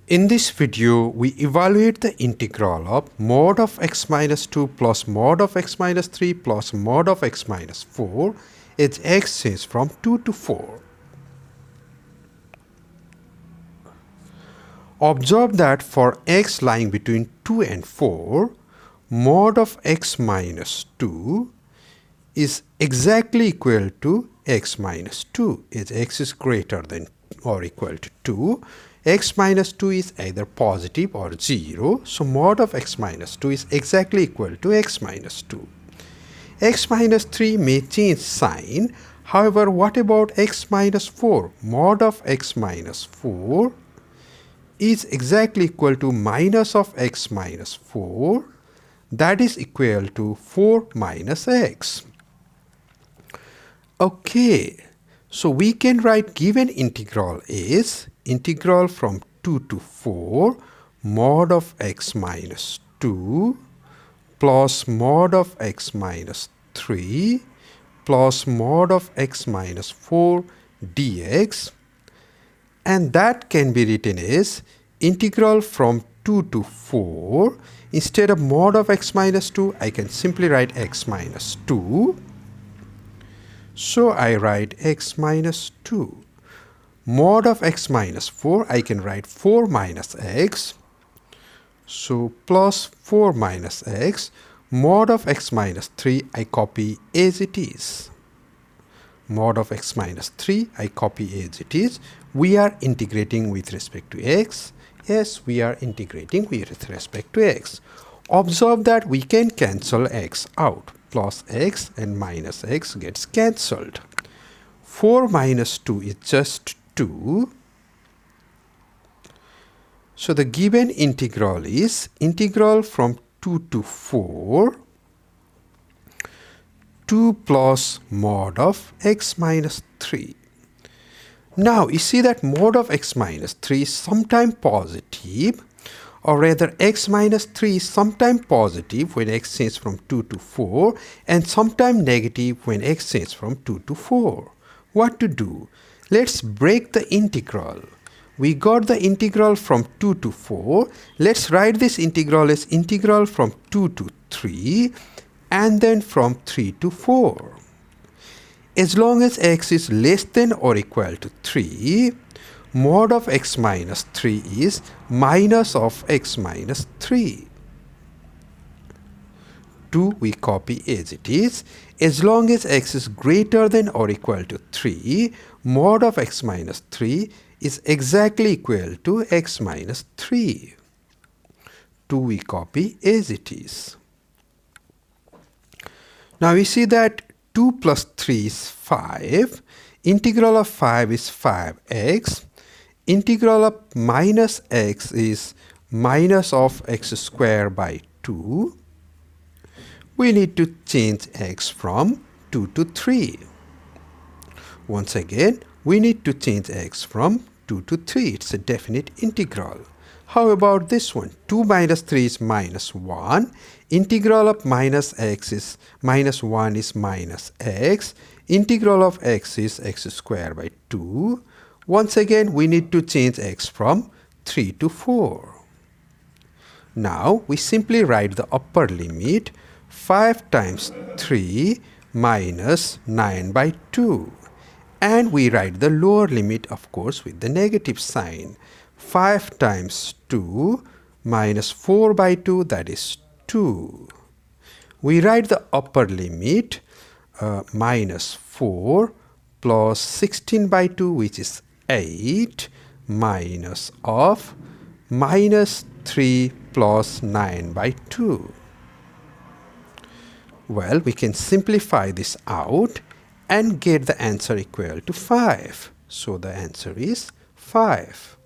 In this video, we evaluate the integral of mod of x minus 2 plus mod of x minus 3 plus mod of x minus 4 as x changes from 2 to 4. Observe that for x lying between 2 and 4, mod of x minus 2 is exactly equal to x minus 2 as x is greater than or equal to 2. X minus 2 is either positive or 0, so mod of x minus 2 is exactly equal to x minus 2. X minus 3 may change sign, however, what about x minus 4? Mod of x minus 4 is exactly equal to minus of x minus 4, that is equal to 4 minus x. Okay, so we can write given integral is integral from 2 to 4 mod of x minus 2 plus mod of x minus 3 plus mod of x minus 4 dx, and that can be written as integral from 2 to 4. Instead of mod of x minus 2, I can simply write x minus 2. So I write x minus 2. Mod of x minus 4, I can write 4 minus x. So plus 4 minus x. Mod of x minus 3, I copy as it is. Mod of x minus 3, I copy as it is. We are integrating with respect to x. Yes, we are integrating with respect to x. Observe that we can cancel x out. Plus x and minus x gets cancelled. 4 minus 2 is just 2. So the given integral is integral from 2 to 4 2 plus mod of x minus 3. Now you see that mod of x minus 3 is sometimes positive, or rather x minus 3 is sometimes positive when x changes from 2 to 4 and sometimes negative when x changes from 2 to 4. What to do? Let's break the integral. We got the integral from 2 to 4. Let's write this integral as integral from 2 to 3 and then from 3 to 4. As long as x is less than or equal to 3, mod of x minus 3 is minus of x minus 3. 2 we copy as it is. As long as x is greater than or equal to 3, mod of x minus 3 is exactly equal to x minus 3. 2 we copy as it is. Now we see that 2 plus 3 is 5. Integral of 5 is 5x. Integral of minus x is minus of x square by 2. We need to change x from 2 to 3. Once again, we need to change x from 2 to 3. It's a definite integral. How about this one? 2 minus 3 is minus 1. Integral of minus x is minus 1 is minus x. Integral of x is x square by 2. Once again, we need to change x from 3 to 4. Now, we simply write the upper limit 5 times 3 minus 9 by 2. And we write the lower limit, of course, with the negative sign. 5 times 2 minus 4 by 2, that is 2. We write the upper limit minus 4 plus 16 by 2, which is 8, minus of minus 3 plus 9 by 2. Well, we can simplify this out and get the answer equal to 5. So the answer is 5.